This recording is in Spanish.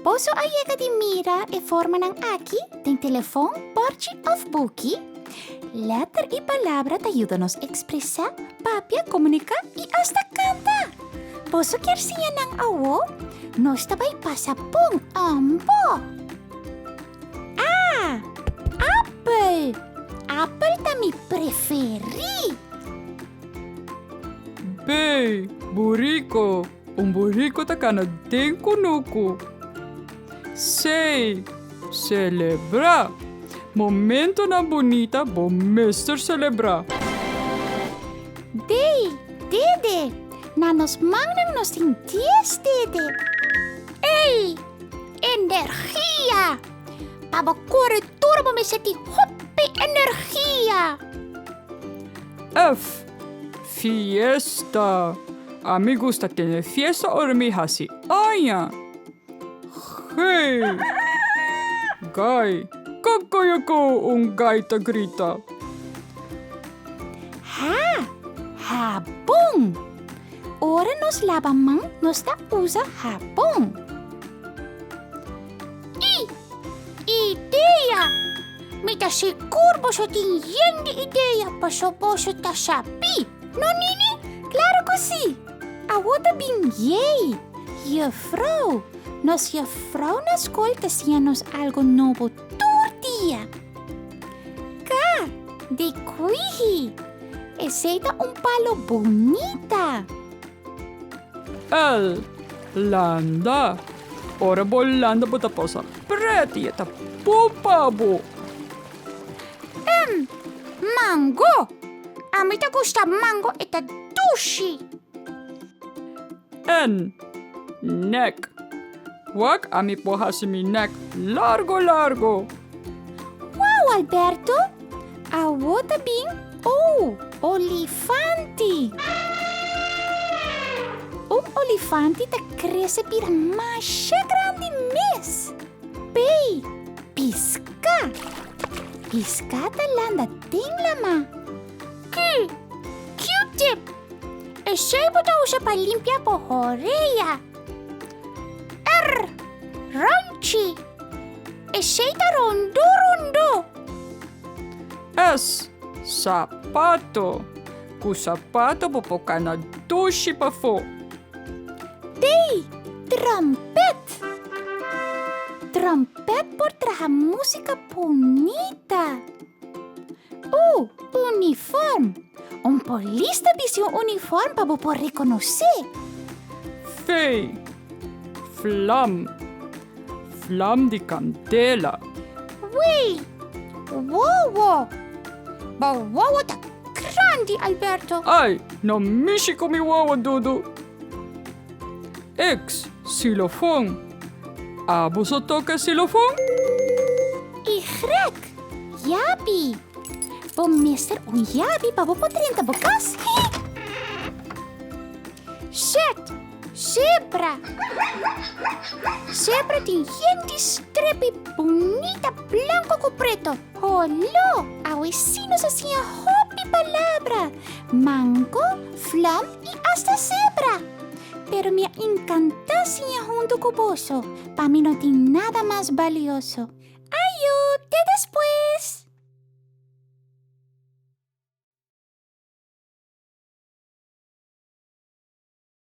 Boso ayega di mira e forma ng aki, ting telefon, porchi of buki. Letter y palabra te ayúdanos expresa, papia, comunica y hasta canta. Boso kier siñanan awo, nos tabay pasa pong hombo. Ah, apple. Apple ta mi preferi. Bey, buriko. Un buriko ta kanadeng kunuku. Sei, celebra. Momento na bonita, bom mister celebra. Dede, nanos mangnang nos sintias, dede. Ey, energia. Pabakure turbo me seti hoppe energia. F, fiesta. A mí gusta tener fiesta or mi hasi. Aya. Hey. Guy. Kakayako un gaita grita. Habong. Ora nos lavamang nos ta usa habong. Ideia. Mita siguro Boso tin yendi ideia paso Boso ta sapi. No, Nini? Claro que sí. Awota bin yay. Juffrouw. Nos juffrouw na school te nos algo novo tortilla. Ka, de cuiji. Eceita un palo bonita. L, landa. Ora bolanda bota posa. Preti eta pupabo. Mango. A mí te gusta mango eta dushi. N, neck. Wag a mi pohasi mi neck largo. Wow, Alberto. Awota bin. Oh, olifanti. Un olifanti te crece pira masha grande mes. Pei, pisca. Piscata landa ting lama. Q-tip. Ese bota usa para limpiar pojoreya. Ranchi. Eceita rondo. S, sapato. Ku sapato popoka na dushi pa fo. Trompet. Trompet por traer música bonita. Uniform. Un polista viste un uniforme para poder reconocer. Fei, flam. Flam di candela. Wait. Wow. Ba wow ta grande, Alberto. Ay, no mishi ko mi wawa dudu. X, xilofón. Boso toca xilofón? Y yabi. Bom mister un yabi pa bo potrinta bokas. Set. Zebra. Zebra tem gente strepi bonita blanco com preto. Olô, awesinos assim a hopi palabra. Mango, flam e hasta zebra. Pero me encanta Siña junto com Boso. Para mí no tem nada mais valioso. Ayo, até después.